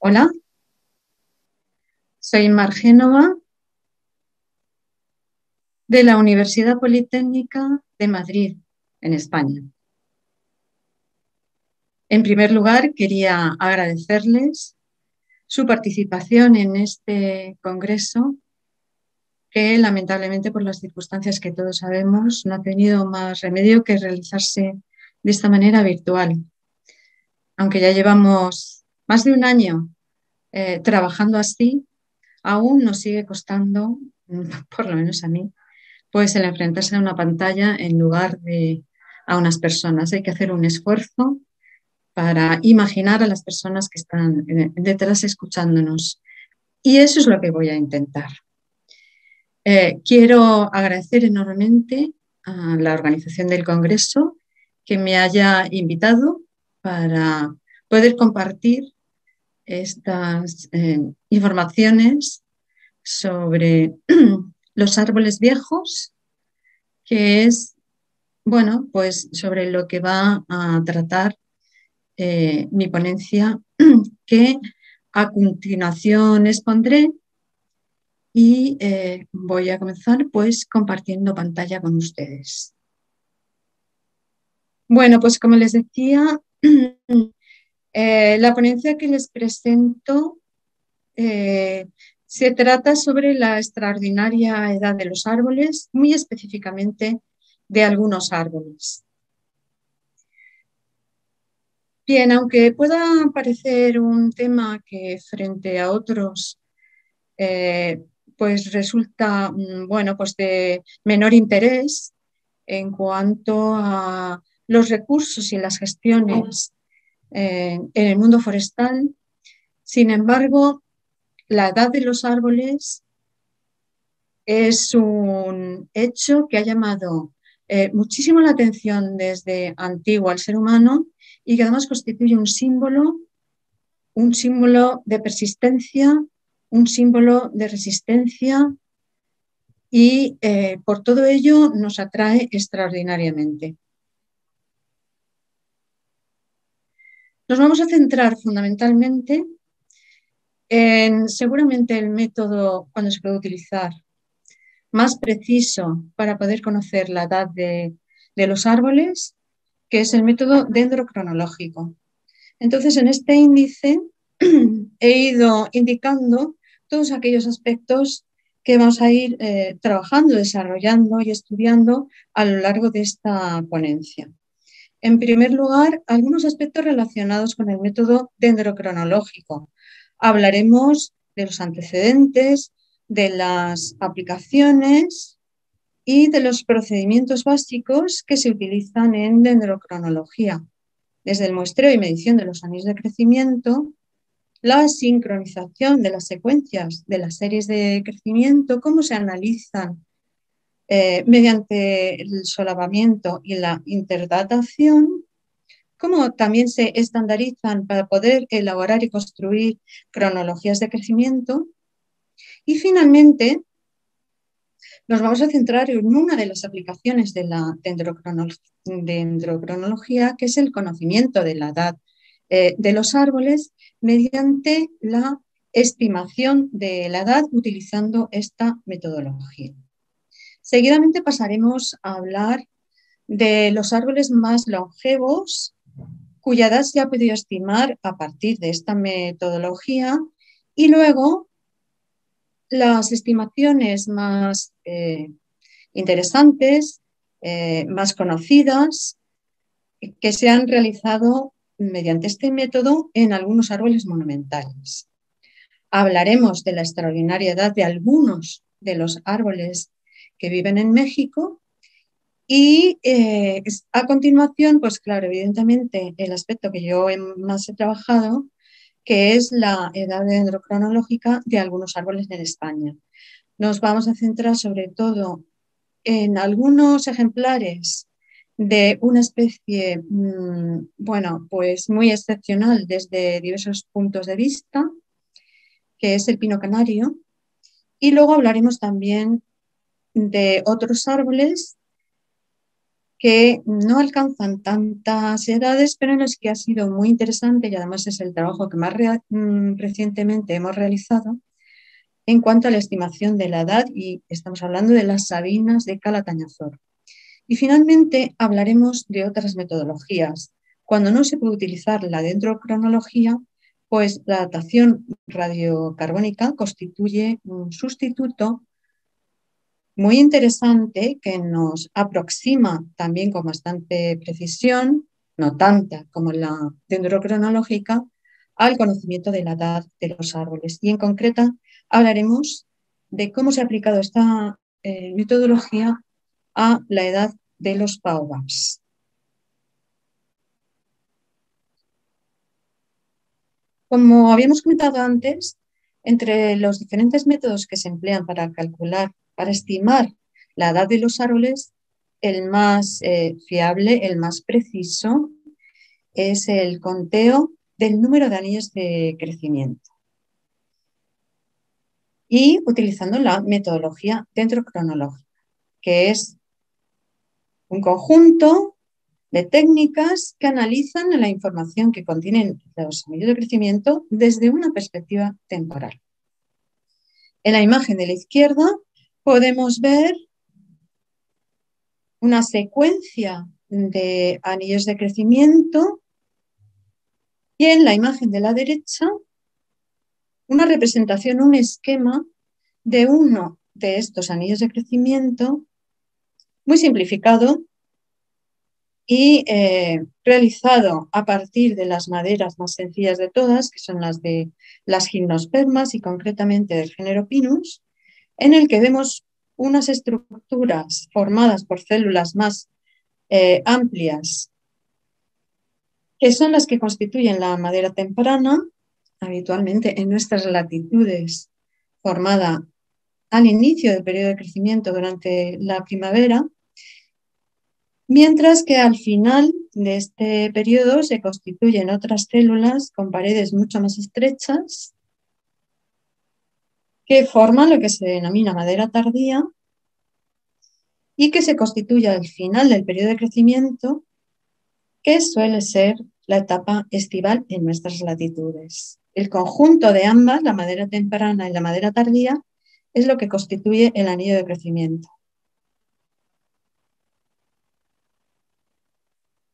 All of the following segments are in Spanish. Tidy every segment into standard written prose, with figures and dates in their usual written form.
Hola, soy Mar Génova de la Universidad Politécnica de Madrid, en España. En primer lugar, quería agradecerles su participación en este congreso que lamentablemente por las circunstancias que todos sabemos no ha tenido más remedio que realizarse de esta manera virtual. Aunque ya llevamos más de un año trabajando así, aún nos sigue costando, por lo menos a mí, pues el enfrentarse a una pantalla en lugar de a unas personas. Hay que hacer un esfuerzo para imaginar a las personas que están detrás escuchándonos. Y eso es lo que voy a intentar. Quiero agradecer enormemente a la organización del Congreso que me haya invitado para poder compartir estas informaciones sobre los árboles viejos, que es, bueno, pues sobre lo que va a tratar mi ponencia, que a continuación expondré y voy a comenzar pues compartiendo pantalla con ustedes. Bueno, pues como les decía, la ponencia que les presento se trata sobre la extraordinaria edad de los árboles, muy específicamente de algunos árboles. Bien, aunque pueda parecer un tema que frente a otros pues resulta bueno, pues de menor interés en cuanto a los recursos y las gestiones en el mundo forestal, sin embargo, la edad de los árboles es un hecho que ha llamado muchísimo la atención desde antiguo al ser humano y que además constituye un símbolo de persistencia, un símbolo de resistencia y por todo ello nos atrae extraordinariamente. Nos vamos a centrar fundamentalmente en seguramente el método cuando se puede utilizar más preciso para poder conocer la edad de los árboles, que es el método dendrocronológico. Entonces, en este índice he ido indicando todos aquellos aspectos que vamos a ir trabajando, desarrollando y estudiando a lo largo de esta ponencia. En primer lugar, algunos aspectos relacionados con el método dendrocronológico. Hablaremos de los antecedentes, de las aplicaciones y de los procedimientos básicos que se utilizan en dendrocronología, desde el muestreo y medición de los anillos de crecimiento, la sincronización de las secuencias de las series de crecimiento, cómo se analizan mediante el solapamiento y la interdatación, cómo también se estandarizan para poder elaborar y construir cronologías de crecimiento. Y finalmente, nos vamos a centrar en una de las aplicaciones de la dendrocronología, que es el conocimiento de la edad de los árboles mediante la estimación de la edad utilizando esta metodología. Seguidamente pasaremos a hablar de los árboles más longevos, cuya edad se ha podido estimar a partir de esta metodología, y luego las estimaciones más interesantes, más conocidas, que se han realizado mediante este método en algunos árboles monumentales. Hablaremos de la extraordinaria edad de algunos de los árboles que viven en México y a continuación, pues claro, evidentemente el aspecto que yo más he trabajado, que es la edad dendrocronológica de algunos árboles en España. Nos vamos a centrar sobre todo en algunos ejemplares de una especie, bueno, pues muy excepcional desde diversos puntos de vista, que es el pino canario, y luego hablaremos también de otros árboles que no alcanzan tantas edades, pero en los que ha sido muy interesante y además es el trabajo que más recientemente hemos realizado en cuanto a la estimación de la edad, y estamos hablando de las sabinas de Calatañazor. Y finalmente hablaremos de otras metodologías. Cuando no se puede utilizar la dendrocronología, pues la datación radiocarbónica constituye un sustituto muy interesante que nos aproxima también con bastante precisión, no tanta como la dendrocronológica, al conocimiento de la edad de los árboles. Y en concreta hablaremos de cómo se ha aplicado esta metodología a la edad de los baobabs. Como habíamos comentado antes, entre los diferentes métodos que se emplean para calcular, para estimar la edad de los árboles, el más fiable, el más preciso, es el conteo del número de anillos de crecimiento. Y utilizando la metodología dendrocronológica, que es un conjunto de técnicas que analizan la información que contienen los anillos de crecimiento desde una perspectiva temporal. En la imagen de la izquierda podemos ver una secuencia de anillos de crecimiento y en la imagen de la derecha una representación, un esquema de uno de estos anillos de crecimiento muy simplificado y realizado a partir de las maderas más sencillas de todas, que son las de las gimnospermas y concretamente del género Pinus, en el que vemos unas estructuras formadas por células más amplias, que son las que constituyen la madera temprana, habitualmente en nuestras latitudes, formada al inicio del periodo de crecimiento durante la primavera, mientras que al final de este periodo se constituyen otras células con paredes mucho más estrechas que forman lo que se denomina madera tardía y que se constituye al final del periodo de crecimiento, que suele ser la etapa estival en nuestras latitudes. El conjunto de ambas, la madera temprana y la madera tardía, es lo que constituye el anillo de crecimiento.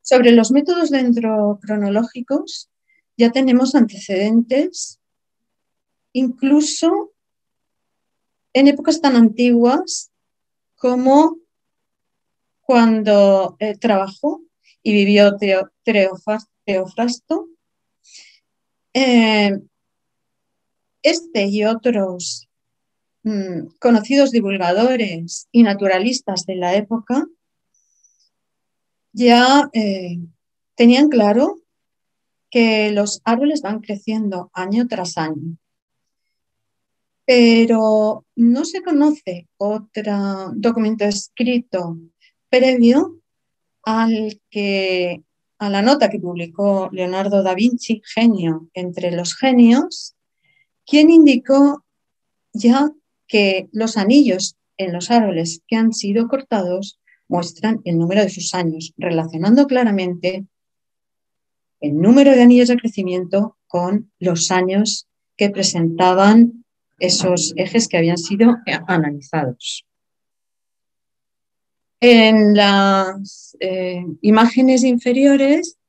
Sobre los métodos dendrocronológicos ya tenemos antecedentes, incluso en épocas tan antiguas como cuando trabajó y vivió Teofrasto. Este y otros conocidos divulgadores y naturalistas de la época ya tenían claro que los árboles van creciendo año tras año, pero no se conoce otro documento escrito previo a la nota que publicó Leonardo da Vinci, genio entre los genios, quien indicó ya que los anillos en los árboles que han sido cortados muestran el número de sus años, relacionando claramente el número de anillos de crecimiento con los años que presentaban esos ejes que habían sido analizados. En las imágenes inferiores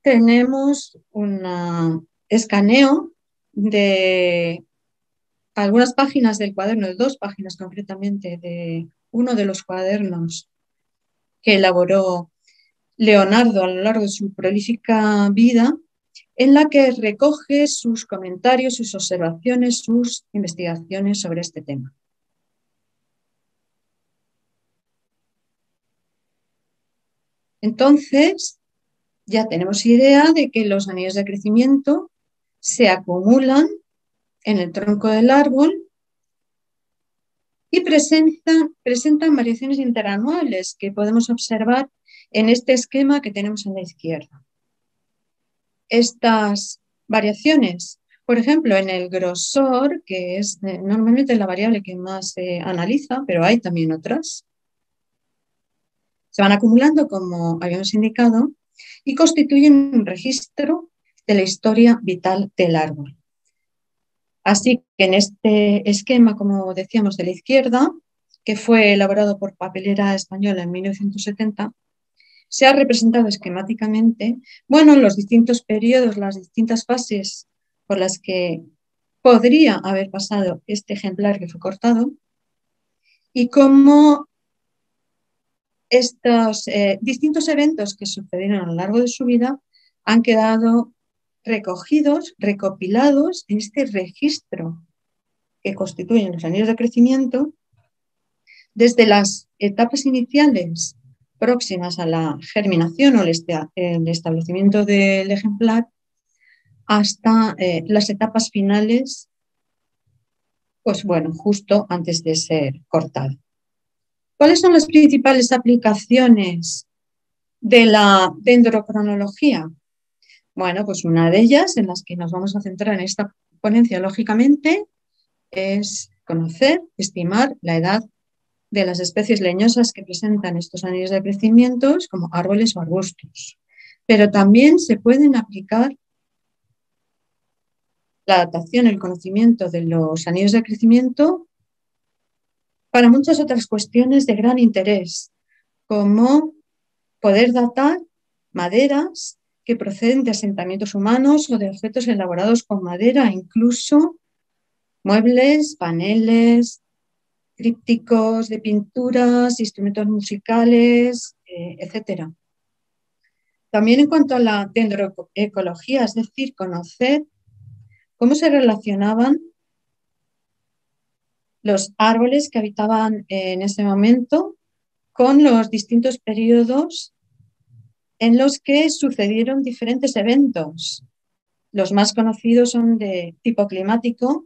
tenemos un escaneo de algunas páginas del cuaderno, de 2 páginas concretamente, de uno de los cuadernos que elaboró Leonardo a lo largo de su prolífica vida, en la que recoge sus comentarios, sus observaciones, sus investigaciones sobre este tema. Entonces, ya tenemos idea de que los anillos de crecimiento se acumulan en el tronco del árbol y presentan variaciones interanuales que podemos observar en este esquema que tenemos en la izquierda. Estas variaciones, por ejemplo, en el grosor, que es normalmente la variable que más se analiza, pero hay también otras, Se van acumulando, como habíamos indicado, y constituyen un registro de la historia vital del árbol. Así que en este esquema, como decíamos, de la izquierda, que fue elaborado por Papelera Española en 1970, se ha representado esquemáticamente, bueno, los distintos periodos, las distintas fases por las que podría haber pasado este ejemplar que fue cortado y cómo estos distintos eventos que sucedieron a lo largo de su vida han quedado recogidos, recopilados en este registro que constituyen los anillos de crecimiento desde las etapas iniciales próximas a la germinación o el establecimiento del ejemplar hasta las etapas finales, pues bueno, justo antes de ser cortado. ¿Cuáles son las principales aplicaciones de la dendrocronología? Bueno, pues una de ellas, en las que nos vamos a centrar en esta ponencia, lógicamente, es conocer, estimar la edad de las especies leñosas que presentan estos anillos de crecimiento, como árboles o arbustos. Pero también se pueden aplicar la datación, el conocimiento de los anillos de crecimiento para muchas otras cuestiones de gran interés, como poder datar maderas que proceden de asentamientos humanos o de objetos elaborados con madera, incluso muebles, paneles, trípticos de pinturas, instrumentos musicales, etc. También en cuanto a la dendroecología, es decir, conocer cómo se relacionaban los árboles que habitaban en ese momento con los distintos periodos en los que sucedieron diferentes eventos. Los más conocidos son de tipo climático,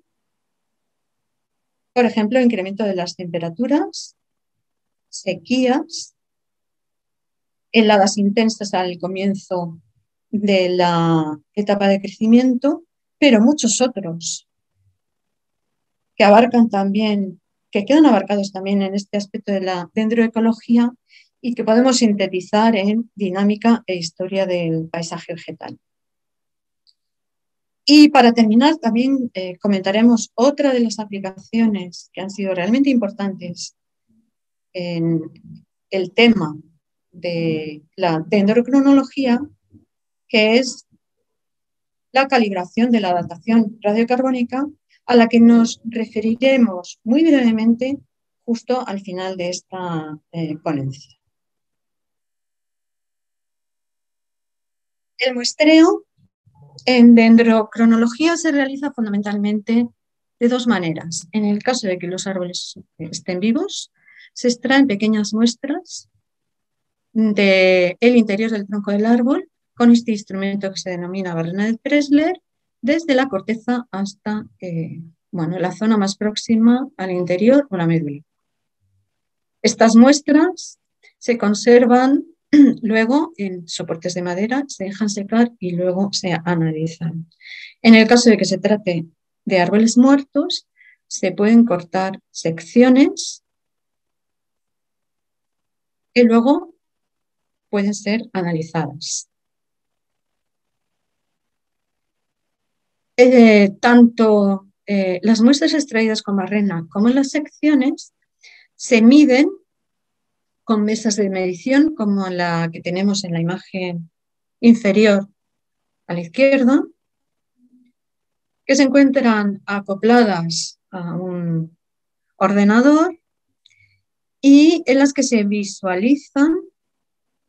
por ejemplo, incremento de las temperaturas, sequías, heladas intensas al comienzo de la etapa de crecimiento, pero muchos otros que abarcan también, que quedan abarcados también en este aspecto de la dendroecología y que podemos sintetizar en dinámica e historia del paisaje vegetal. Y para terminar, también comentaremos otra de las aplicaciones que han sido realmente importantes en el tema de la dendrocronología, que es la calibración de la datación radiocarbónica, a la que nos referiremos muy brevemente justo al final de esta ponencia. El muestreo en dendrocronología se realiza fundamentalmente de dos maneras. En el caso de que los árboles estén vivos, se extraen pequeñas muestras del interior del tronco del árbol con este instrumento que se denomina barrena de Pressler, desde la corteza hasta la zona más próxima al interior o la médula. Estas muestras se conservan luego en soportes de madera, se dejan secar y luego se analizan. En el caso de que se trate de árboles muertos, se pueden cortar secciones que luego pueden ser analizadas. Tanto las muestras extraídas con barrena como las secciones se miden con mesas de medición como la que tenemos en la imagen inferior a la izquierda, que se encuentran acopladas a un ordenador y en las que se visualizan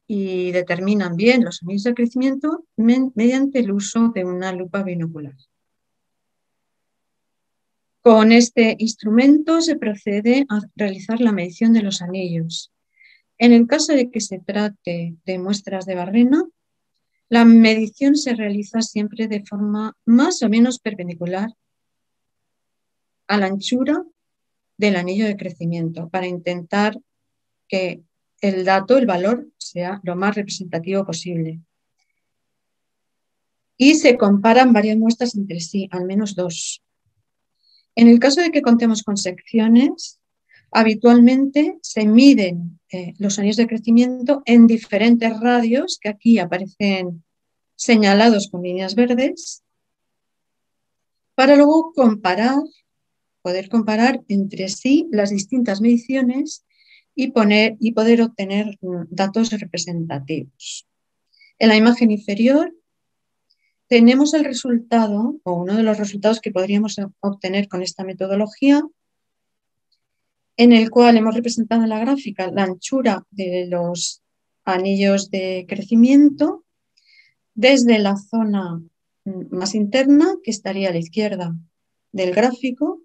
y determinan bien los anillos de crecimiento mediante el uso de una lupa binocular. Con este instrumento se procede a realizar la medición de los anillos. En el caso de que se trate de muestras de barrena, la medición se realiza siempre de forma más o menos perpendicular a la anchura del anillo de crecimiento para intentar que el dato, el valor, sea lo más representativo posible. Y se comparan varias muestras entre sí, al menos dos. En el caso de que contemos con secciones, Habitualmente se miden los anillos de crecimiento en diferentes radios que aquí aparecen señalados con líneas verdes para luego poder comparar entre sí las distintas mediciones y poder obtener datos representativos. En la imagen inferior tenemos el resultado, o uno de los resultados que podríamos obtener con esta metodología, en el cual hemos representado en la gráfica la anchura de los anillos de crecimiento desde la zona más interna, que estaría a la izquierda del gráfico,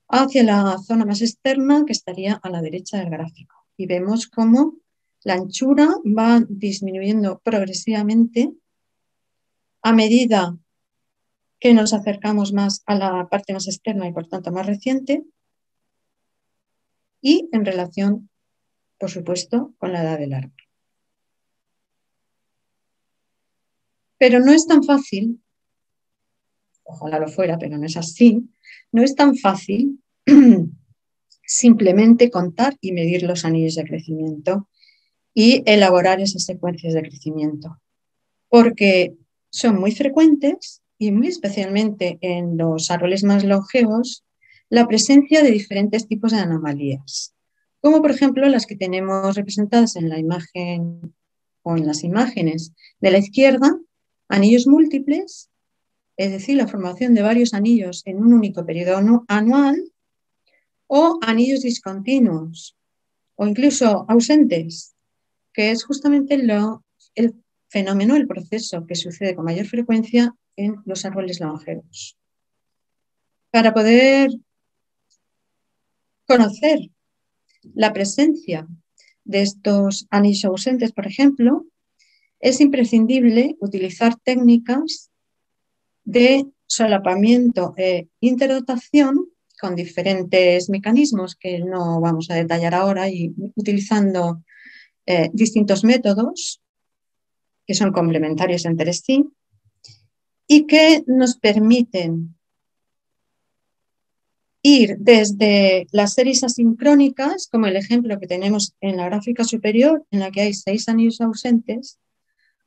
hacia la zona más externa, que estaría a la derecha del gráfico. Y vemos cómo la anchura va disminuyendo progresivamente a medida que nos acercamos más a la parte más externa y por tanto más reciente, y en relación, por supuesto, con la edad del árbol. Pero no es tan fácil, ojalá lo fuera, pero no es así, no es tan fácil simplemente contar y medir los anillos de crecimiento y elaborar esas secuencias de crecimiento, porque son muy frecuentes y muy especialmente en los árboles más longevos la presencia de diferentes tipos de anomalías, como por ejemplo las que tenemos representadas en la imagen o en las imágenes de la izquierda, anillos múltiples, es decir, la formación de varios anillos en un único periodo anual, o anillos discontinuos o incluso ausentes, que es justamente el fenómeno, el proceso que sucede con mayor frecuencia en los árboles longevos. Para poder conocer la presencia de estos anillos ausentes, por ejemplo, es imprescindible utilizar técnicas de solapamiento e interdotación con diferentes mecanismos que no vamos a detallar ahora y utilizando distintos métodos que son complementarios entre sí y que nos permiten ir desde las series asincrónicas, como el ejemplo que tenemos en la gráfica superior, en la que hay 6 anillos ausentes,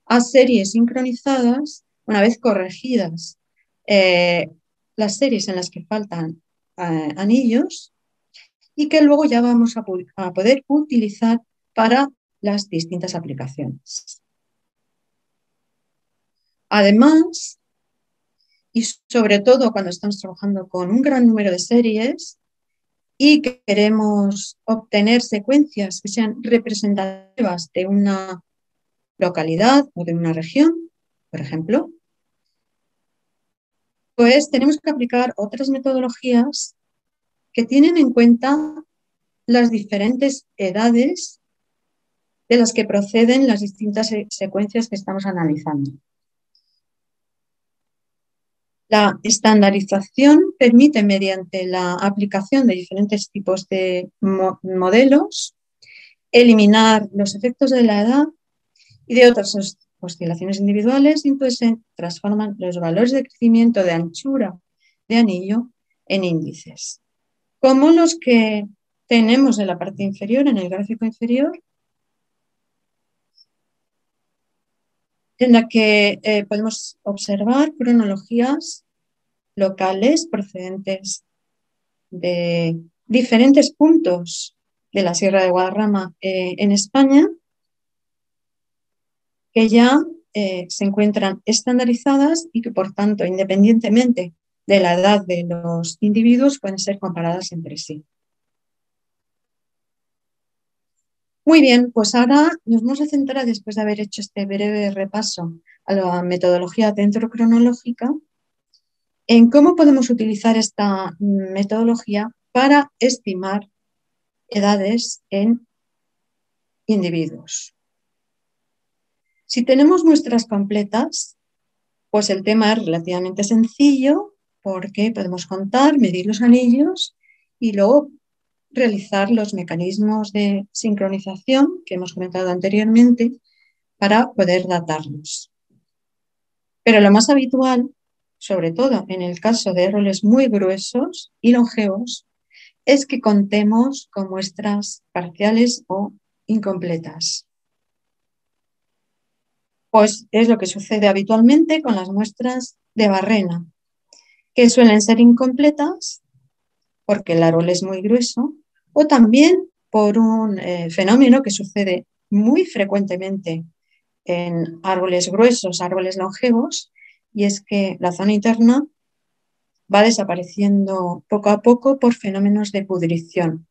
a series sincronizadas, una vez corregidas las series en las que faltan anillos, y que luego ya vamos a poder utilizar para las distintas aplicaciones. Además, y sobre todo cuando estamos trabajando con un gran número de series y que queremos obtener secuencias que sean representativas de una localidad o de una región, por ejemplo, pues tenemos que aplicar otras metodologías que tienen en cuenta las diferentes edades de las que proceden las distintas secuencias que estamos analizando. La estandarización permite, mediante la aplicación de diferentes tipos de modelos, eliminar los efectos de la edad y de otras oscilaciones individuales, y entonces se transforman los valores de crecimiento de anchura de anillo en índices, como los que tenemos en la parte inferior, en el gráfico inferior, en la que podemos observar cronologías locales procedentes de diferentes puntos de la Sierra de Guadarrama en España, que ya se encuentran estandarizadas y que, por tanto, independientemente de la edad de los individuos, pueden ser comparadas entre sí. Muy bien, pues ahora nos vamos a centrar, después de haber hecho este breve repaso a la metodología dendrocronológica, en cómo podemos utilizar esta metodología para estimar edades en individuos. Si tenemos muestras completas, pues el tema es relativamente sencillo porque podemos contar, medir los anillos y luego realizar los mecanismos de sincronización que hemos comentado anteriormente para poder datarlos. Pero lo más habitual, sobre todo en el caso de árboles muy gruesos y longevos, es que contemos con muestras parciales o incompletas. Pues es lo que sucede habitualmente con las muestras de barrena, que suelen ser incompletas porque el árbol es muy grueso o también por un fenómeno que sucede muy frecuentemente en árboles gruesos, árboles longevos, y es que la zona interna va desapareciendo poco a poco por fenómenos de pudrición,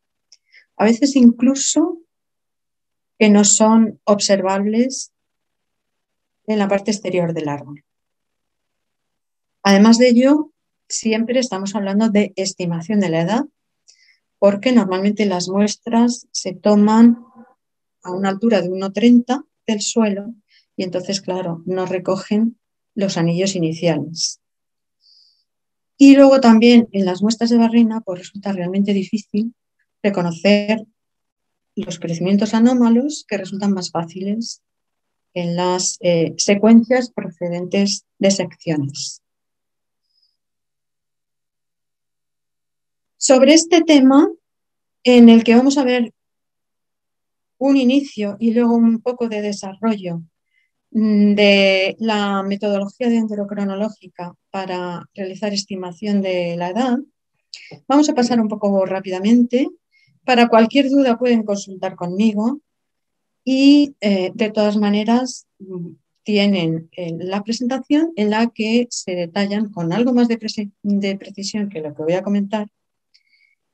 a veces incluso que no son observables en la parte exterior del árbol. Además de ello, siempre estamos hablando de estimación de la edad, porque normalmente las muestras se toman a una altura de 1,30 del suelo y entonces, claro, no recogen los anillos iniciales. Y luego también en las muestras de barrena pues resulta realmente difícil reconocer los crecimientos anómalos que resultan más fáciles en las secuencias procedentes de secciones. Sobre este tema, en el que vamos a ver un inicio y luego un poco de desarrollo de la metodología dendrocronológica para realizar estimación de la edad, vamos a pasar un poco rápidamente. Para cualquier duda pueden consultar conmigo y de todas maneras tienen la presentación en la que se detallan con algo más de precisión que lo que voy a comentar,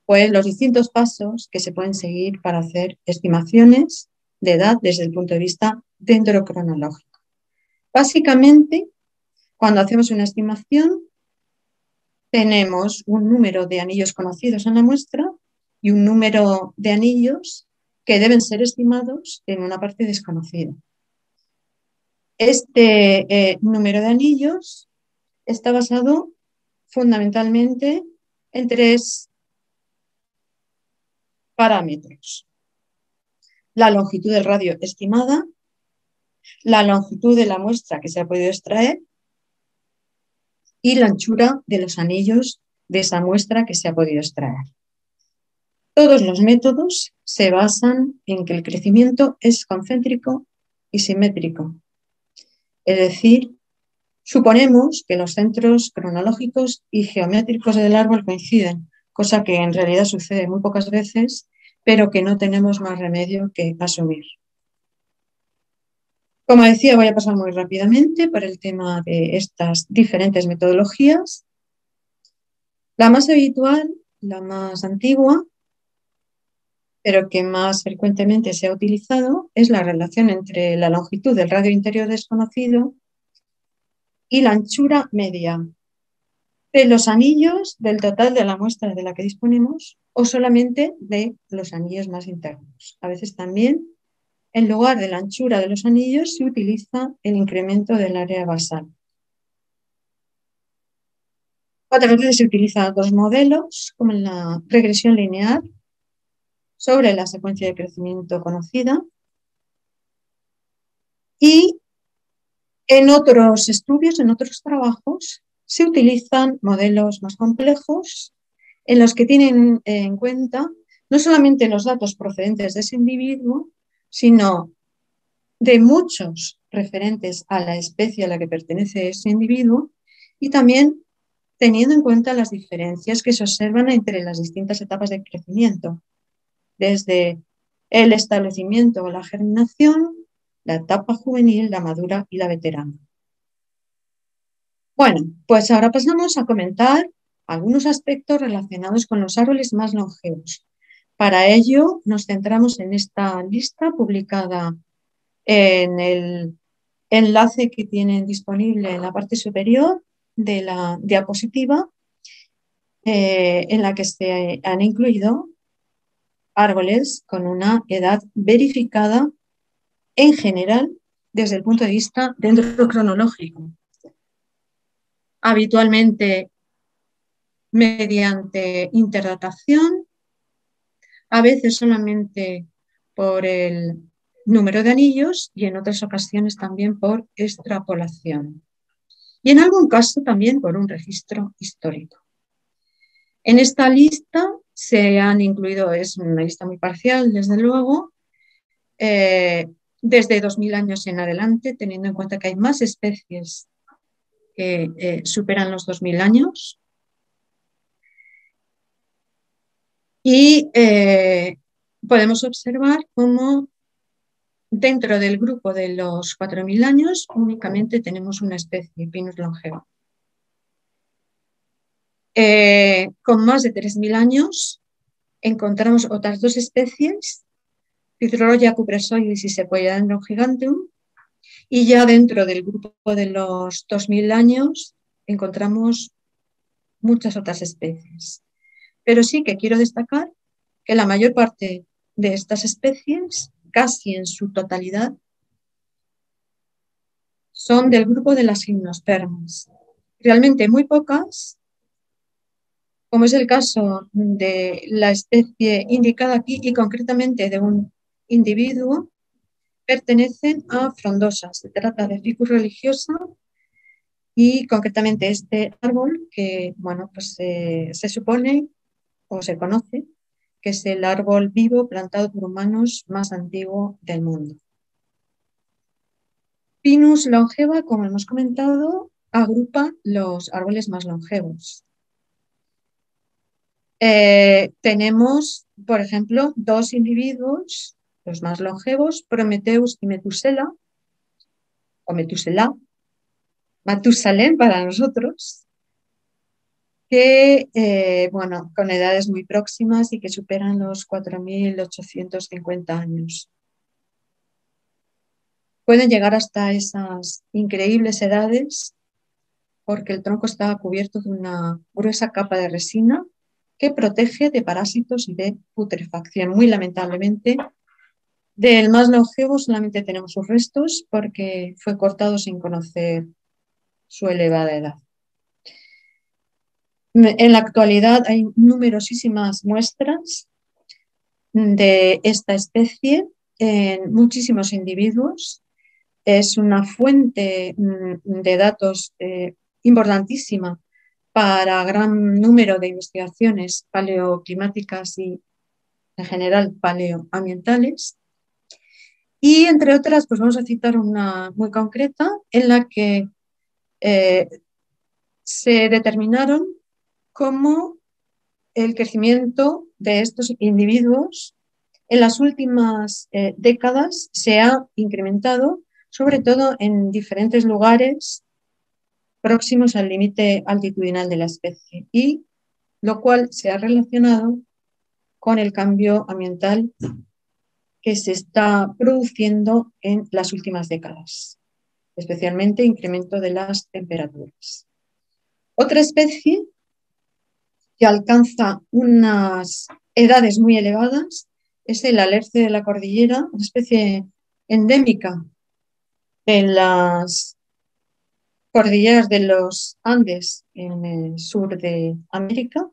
pues los distintos pasos que se pueden seguir para hacer estimaciones de edad desde el punto de vista dendrocronológico. Básicamente, cuando hacemos una estimación, tenemos un número de anillos conocidos en la muestra y un número de anillos que deben ser estimados en una parte desconocida. Este número de anillos está basado fundamentalmente en 3 parámetros: la longitud del radio estimada, la longitud de la muestra que se ha podido extraer y la anchura de los anillos de esa muestra que se ha podido extraer. Todos los métodos se basan en que el crecimiento es concéntrico y simétrico. Es decir, suponemos que los centros cronológicos y geométricos del árbol coinciden, cosa que en realidad sucede muy pocas veces, pero que no tenemos más remedio que asumir. Como decía, voy a pasar muy rápidamente por el tema de estas diferentes metodologías. La más habitual, la más antigua, pero que más frecuentemente se ha utilizado, es la relación entre la longitud del radio interior desconocido y la anchura media de los anillos del total de la muestra de la que disponemos o solamente de los anillos más internos. A veces también, en lugar de la anchura de los anillos, se utiliza el incremento del área basal. Otras veces se utilizan 2 modelos, como en la regresión lineal sobre la secuencia de crecimiento conocida, y en otros estudios, en otros trabajos, se utilizan modelos más complejos en los que tienen en cuenta no solamente los datos procedentes de ese individuo, sino de muchos referentes a la especie a la que pertenece ese individuo y también teniendo en cuenta las diferencias que se observan entre las distintas etapas de crecimiento, desde el establecimiento o la germinación, la etapa juvenil, la madura y la veterana. Bueno, pues ahora pasamos a comentar algunos aspectos relacionados con los árboles más longevos. Para ello nos centramos en esta lista publicada en el enlace que tienen disponible en la parte superior de la diapositiva, en la que se han incluido árboles con una edad verificada en general desde el punto de vista dendrocronológico, habitualmente mediante interdatación, a veces solamente por el número de anillos y en otras ocasiones también por extrapolación. Y en algún caso también por un registro histórico. En esta lista Se han incluido, es una lista muy parcial, desde luego, desde 2000 años en adelante, teniendo en cuenta que hay más especies que superan los 2000 años. Y podemos observar cómo dentro del grupo de los 4000 años únicamente tenemos una especie, Pinus longeva. Con más de 3000 años encontramos otras dos especies, Picroya cupressoides y Sequoiadendron giganteum, y ya dentro del grupo de los 2000 años encontramos muchas otras especies. Pero sí que quiero destacar que la mayor parte de estas especies, casi en su totalidad, son del grupo de las gimnospermas. Realmente muy pocas, como es el caso de la especie indicada aquí y concretamente de un individuo, pertenecen a frondosas. Se trata de Ficus religiosa y concretamente este árbol que, bueno, pues se supone o se conoce que es el árbol vivo plantado por humanos más antiguo del mundo. Pinus longeva, como hemos comentado, agrupa los árboles más longevos. Tenemos, por ejemplo, dos individuos, los más longevos, Prometheus y Metusela, o Metusela, Matusalén para nosotros, que, bueno, con edades muy próximas y que superan los 4850 años. Pueden llegar hasta esas increíbles edades porque el tronco está cubierto de una gruesa capa de resina que protege de parásitos y de putrefacción. Muy lamentablemente, del más longevo solamente tenemos sus restos porque fue cortado sin conocer su elevada edad. En la actualidad hay numerosísimas muestras de esta especie en muchísimos individuos. Es una fuente de datos importantísima para gran número de investigaciones paleoclimáticas y en general paleoambientales. Y entre otras, pues vamos a citar una muy concreta en la que se determinaron cómo el crecimiento de estos individuos en las últimas décadas se ha incrementado, sobre todo en diferentes lugares próximos al límite altitudinal de la especie, y lo cual se ha relacionado con el cambio ambiental que se está produciendo en las últimas décadas, especialmente incremento de las temperaturas. Otra especie que alcanza unas edades muy elevadas es el alerce de la cordillera, una especie endémica en las cordilleras de los Andes en el sur de América,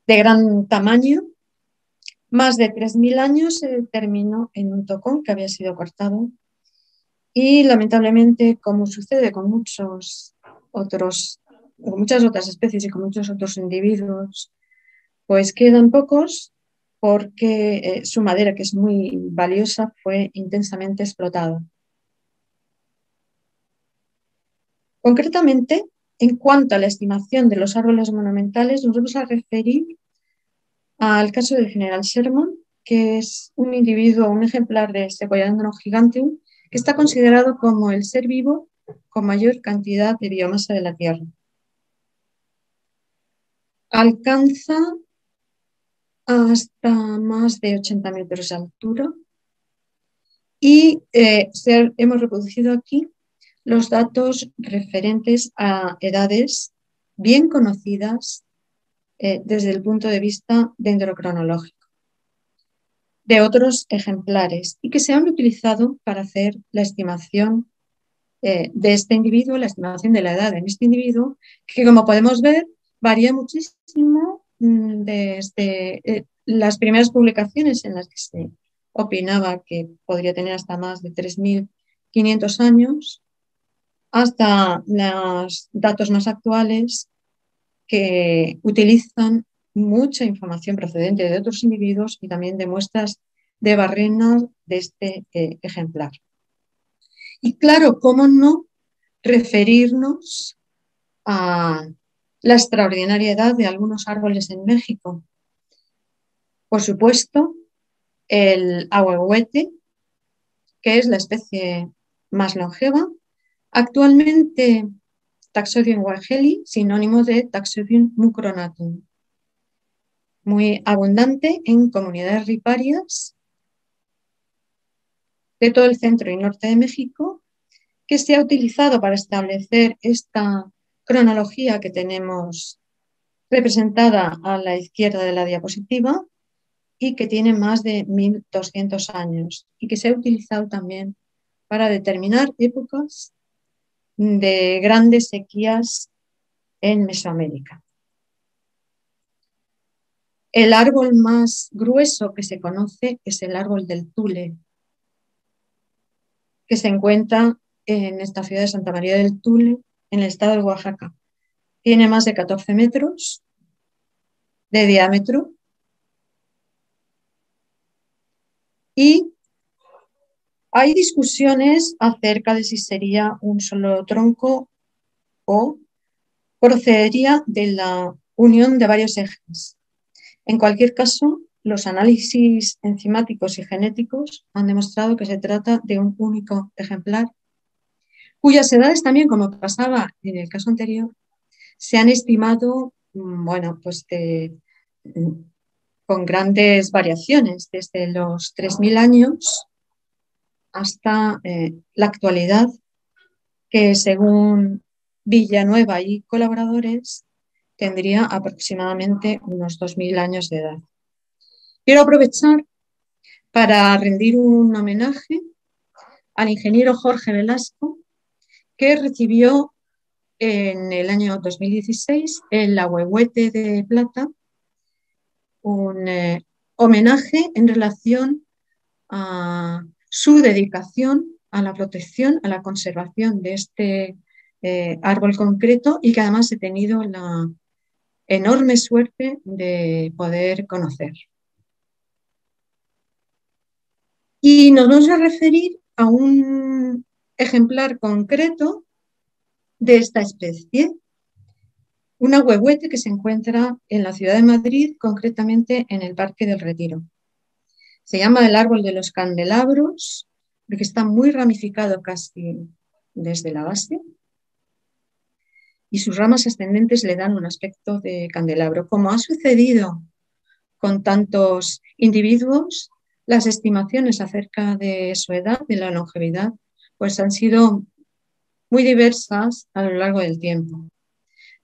de gran tamaño. Más de 3000 años se terminó en un tocón que había sido cortado y lamentablemente, como sucede con muchas otras especies y con muchos otros individuos, pues quedan pocos porque su madera, que es muy valiosa, fue intensamente explotada. Concretamente, en cuanto a la estimación de los árboles monumentales, nos vamos a referir al caso del general Sherman, que es un individuo, un ejemplar de Sequoiadendron giganteum, que está considerado como el ser vivo con mayor cantidad de biomasa de la Tierra. Alcanza hasta más de 80 metros de altura y hemos reproducido aquí los datos referentes a edades bien conocidas desde el punto de vista dendrocronológico de otros ejemplares y que se han utilizado para hacer la estimación de este individuo, la estimación de la edad en este individuo, que como podemos ver varía muchísimo desde las primeras publicaciones en las que se opinaba que podría tener hasta más de 3500 años hasta los datos más actuales que utilizan mucha información procedente de otros individuos y también de muestras de barrenas de este ejemplar. Y claro, ¿cómo no referirnos a la extraordinaria edad de algunos árboles en México? Por supuesto, el ahuehuete, que es la especie más longeva, actualmente Taxodium wageli, sinónimo de Taxodium mucronatum, muy abundante en comunidades riparias de todo el centro y norte de México, que se ha utilizado para establecer esta cronología que tenemos representada a la izquierda de la diapositiva y que tiene más de 1200 años y que se ha utilizado también para determinar épocas de grandes sequías en Mesoamérica. El árbol más grueso que se conoce es el árbol del Tule, que se encuentra en esta ciudad de Santa María del Tule, en el estado de Oaxaca. Tiene más de 14 metros de diámetro y hay discusiones acerca de si sería un solo tronco o procedería de la unión de varios ejes. En cualquier caso, los análisis enzimáticos y genéticos han demostrado que se trata de un único ejemplar, cuyas edades también, como pasaba en el caso anterior, se han estimado, bueno, pues con grandes variaciones, desde los 3000 años hasta la actualidad, que según Villanueva y colaboradores tendría aproximadamente unos 2000 años de edad. Quiero aprovechar para rendir un homenaje al ingeniero Jorge Velasco, que recibió en el año 2016 el Ahuehuete de Plata, un homenaje en relación a su dedicación a la protección, a la conservación de este árbol concreto y que además he tenido la enorme suerte de poder conocer. Y nos vamos a referir a un ejemplar concreto de esta especie, un ahuehuete que se encuentra en la ciudad de Madrid, concretamente en el Parque del Retiro. Se llama el árbol de los candelabros porque está muy ramificado casi desde la base y sus ramas ascendentes le dan un aspecto de candelabro. Como ha sucedido con tantos individuos, las estimaciones acerca de su edad, de la longevidad, pues han sido muy diversas a lo largo del tiempo.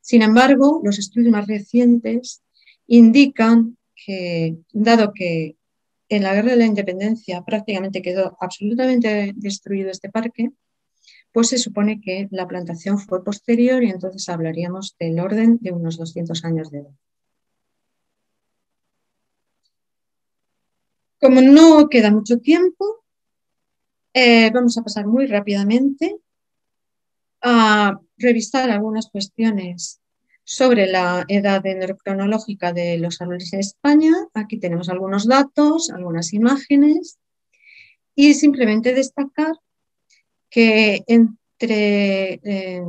Sin embargo, los estudios más recientes indican que, dado que en la Guerra de la Independencia prácticamente quedó absolutamente destruido este parque, pues se supone que la plantación fue posterior y entonces hablaríamos del orden de unos 200 años de edad. Como no queda mucho tiempo, vamos a pasar muy rápidamente a revisar algunas cuestiones sobre la edad dendrocronológica de los árboles en España. Aquí tenemos algunos datos, algunas imágenes y simplemente destacar que entre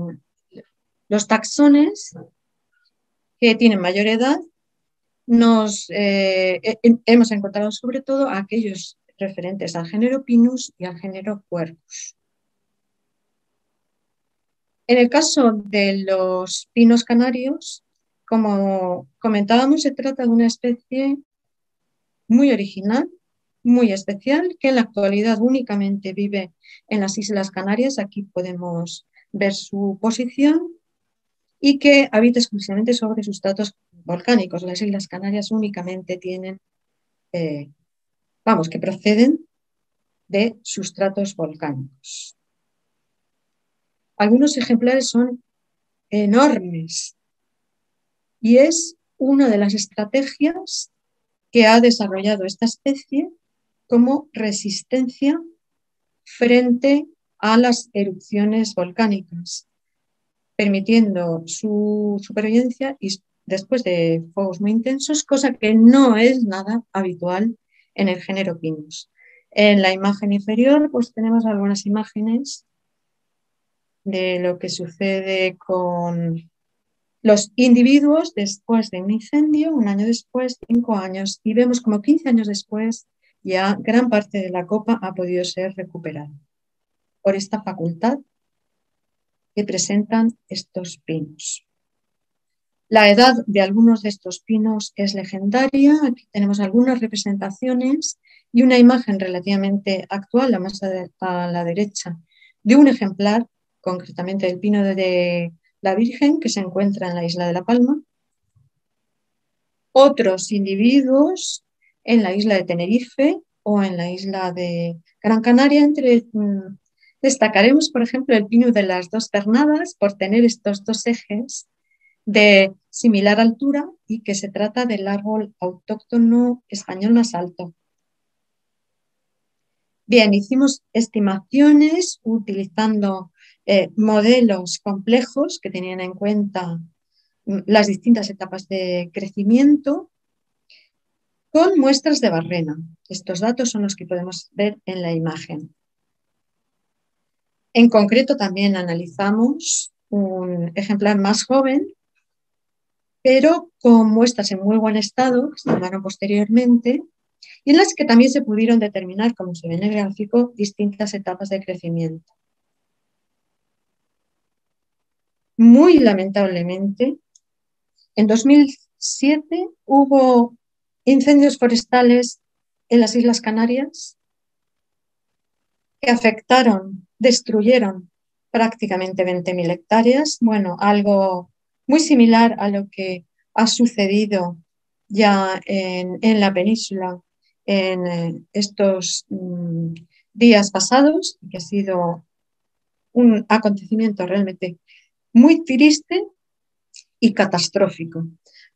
los taxones que tienen mayor edad hemos encontrado sobre todo aquellos referentes al género Pinus y al género Quercus. En el caso de los pinos canarios, como comentábamos, se trata de una especie muy original, muy especial, que en la actualidad únicamente vive en las Islas Canarias. Aquí podemos ver su posición y que habita exclusivamente sobre sustratos volcánicos. Las Islas Canarias únicamente tienen, que proceden de sustratos volcánicos. Algunos ejemplares son enormes y es una de las estrategias que ha desarrollado esta especie como resistencia frente a las erupciones volcánicas, permitiendo su supervivencia y después de fuegos muy intensos, cosa que no es nada habitual en el género Pinus. En la imagen inferior, pues tenemos algunas imágenes de lo que sucede con los individuos después de un incendio, un año después, 5 años, y vemos como 15 años después ya gran parte de la copa ha podido ser recuperada por esta facultad que presentan estos pinos. La edad de algunos de estos pinos es legendaria. Aquí tenemos algunas representaciones y una imagen relativamente actual, la más a la derecha, de un ejemplar, concretamente del pino de la Virgen, que se encuentra en la isla de La Palma. Otros individuos en la isla de Tenerife o en la isla de Gran Canaria. Destacaremos, por ejemplo, el pino de las dos pernadas por tener estos dos ejes de similar altura y que se trata del árbol autóctono español más alto. Bien, hicimos estimaciones utilizando modelos complejos que tenían en cuenta las distintas etapas de crecimiento con muestras de barrena. Estos datos son los que podemos ver en la imagen. En concreto, también analizamos un ejemplar más joven, pero con muestras en muy buen estado, que se tomaron posteriormente, y en las que también se pudieron determinar, como se ve en el gráfico, distintas etapas de crecimiento. Muy lamentablemente, en 2007 hubo incendios forestales en las Islas Canarias que afectaron, destruyeron prácticamente 20.000 hectáreas. Bueno, algo muy similar a lo que ha sucedido ya en la península en estos días pasados, que ha sido un acontecimiento realmente muy triste y catastrófico.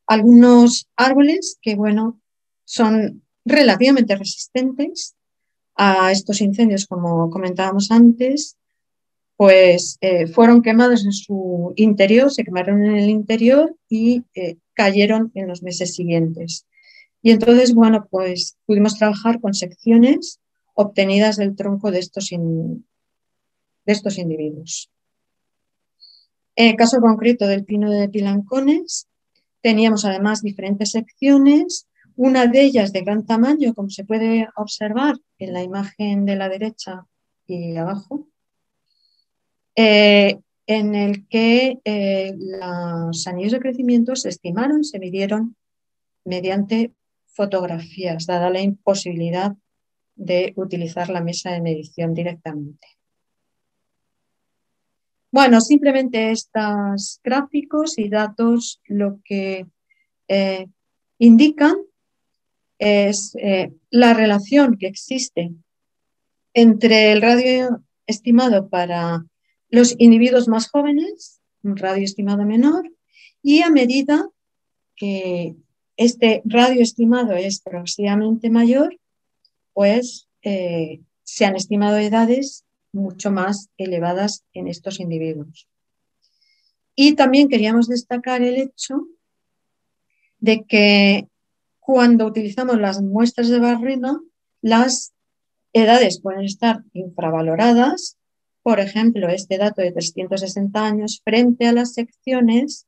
Algunos árboles que, bueno, son relativamente resistentes a estos incendios, como comentábamos antes, pues fueron quemados en su interior, se quemaron en el interior y cayeron en los meses siguientes. Y entonces, bueno, pues pudimos trabajar con secciones obtenidas del tronco de estos individuos. En el caso concreto del pino de Pilancones, teníamos además diferentes secciones, una de ellas de gran tamaño, como se puede observar en la imagen de la derecha y abajo, en el que los anillos de crecimiento se estimaron, se midieron mediante fotografías, dada la imposibilidad de utilizar la mesa de medición directamente. Bueno, simplemente estos gráficos y datos lo que indican es la relación que existe entre el radio estimado para los individuos más jóvenes, un radio estimado menor, y a medida que este radio estimado es progresivamente mayor, pues se han estimado edades mucho más elevadas en estos individuos. Y también queríamos destacar el hecho de que cuando utilizamos las muestras de barrena, las edades pueden estar infravaloradas. Por ejemplo, este dato de 360 años frente a las secciones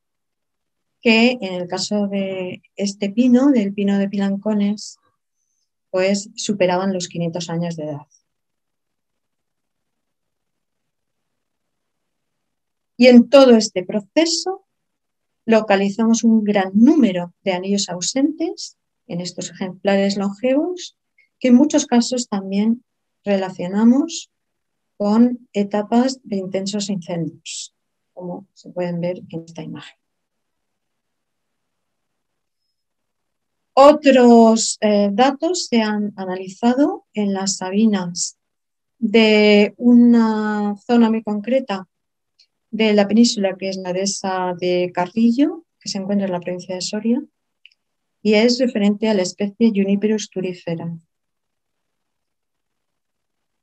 que en el caso de este pino, del pino de Pilancones, pues superaban los 500 años de edad. Y en todo este proceso localizamos un gran número de anillos ausentes en estos ejemplares longevos, que en muchos casos también relacionamos con etapas de intensos incendios, como se pueden ver en esta imagen. Otros datos se han analizado en las sabinas de una zona muy concreta de la península, que es la dehesa de Carrillo, que se encuentra en la provincia de Soria, y es referente a la especie Juniperus turifera.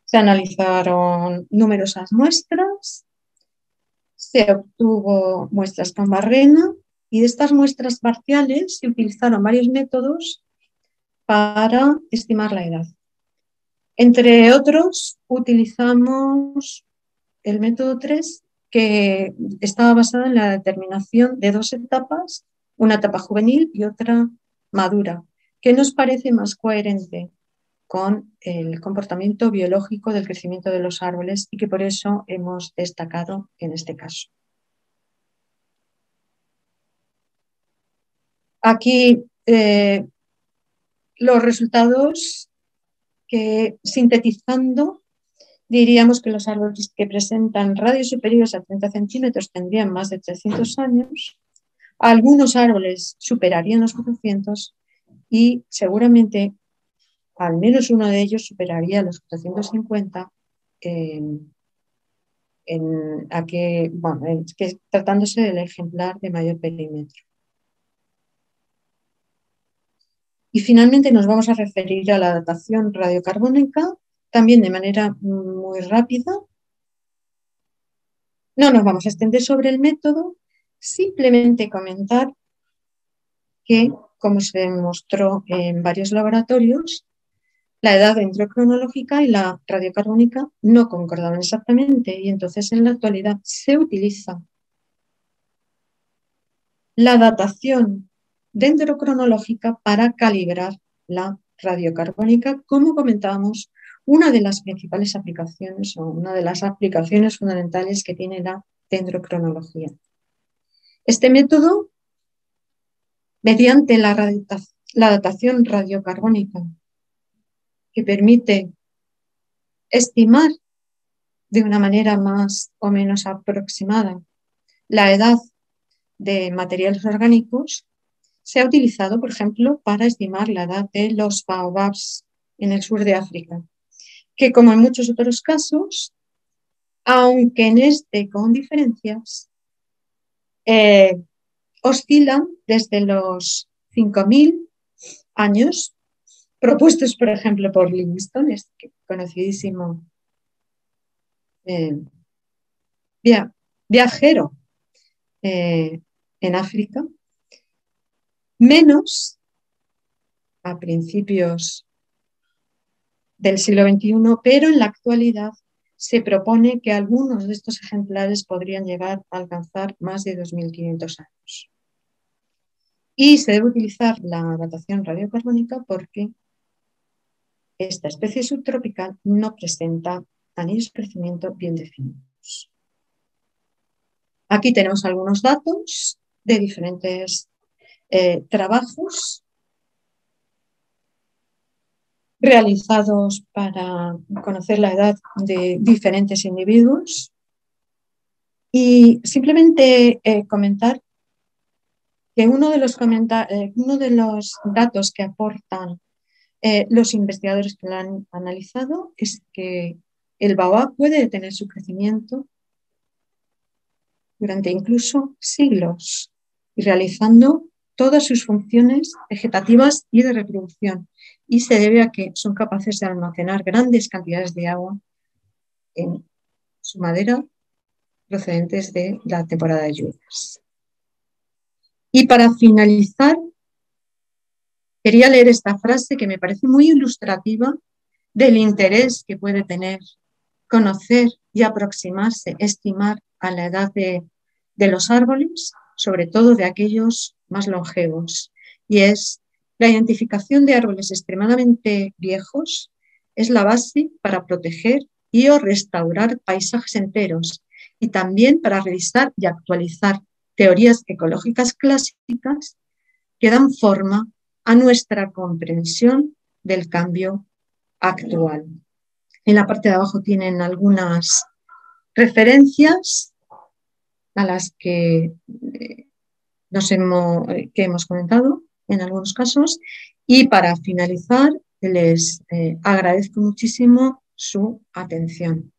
Se analizaron numerosas muestras, se obtuvo muestras con barrena Y de estas muestras parciales se utilizaron varios métodos para estimar la edad. Entre otros, utilizamos el método 3, que estaba basado en la determinación de dos etapas, una etapa juvenil y otra madura, que nos parece más coherente con el comportamiento biológico del crecimiento de los árboles y que por eso hemos destacado en este caso. Aquí los resultados que, sintetizando, diríamos que los árboles que presentan radios superiores a 30 centímetros tendrían más de 300 años, algunos árboles superarían los 400 y seguramente al menos uno de ellos superaría los 450 tratándose del ejemplar de mayor perímetro. Y finalmente nos vamos a referir a la datación radiocarbónica, también de manera muy rápida. No nos vamos a extender sobre el método, simplemente comentar que, como se demostró en varios laboratorios, la edad dendrocronológica y la radiocarbónica no concordaban exactamente y entonces en la actualidad se utiliza la datación dendrocronológica para calibrar la radiocarbónica, como comentábamos, una de las principales aplicaciones o una de las aplicaciones fundamentales que tiene la dendrocronología. Este método, mediante la datación radiocarbónica, que permite estimar de una manera más o menos aproximada la edad de materiales orgánicos, se ha utilizado, por ejemplo, para estimar la edad de los baobabs en el sur de África, que como en muchos otros casos, aunque en este con diferencias, oscilan desde los 5.000 años propuestos, por ejemplo, por Livingstone, este conocidísimo viajero en África, menos a principios del siglo XXI, pero en la actualidad se propone que algunos de estos ejemplares podrían llegar a alcanzar más de 2.500 años. Y se debe utilizar la datación radiocarbónica porque esta especie subtropical no presenta anillos de crecimiento bien definidos. Aquí tenemos algunos datos de diferentes trabajos realizados para conocer la edad de diferentes individuos y simplemente comentar que uno de los datos que aportan los investigadores que lo han analizado es que el baobab puede detener su crecimiento durante incluso siglos y realizando todas sus funciones vegetativas y de reproducción, y se debe a que son capaces de almacenar grandes cantidades de agua en su madera procedentes de la temporada de lluvias. Y para finalizar, quería leer esta frase que me parece muy ilustrativa del interés que puede tener conocer y aproximarse, estimar a la edad de los árboles, sobre todo de aquellos más longevos, y es la identificación de árboles extremadamente viejos es la base para proteger y o restaurar paisajes enteros y también para revisar y actualizar teorías ecológicas clásicas que dan forma a nuestra comprensión del cambio actual. En la parte de abajo tienen algunas referencias a las que hemos comentado en algunos casos. Y para finalizar, les agradezco muchísimo su atención.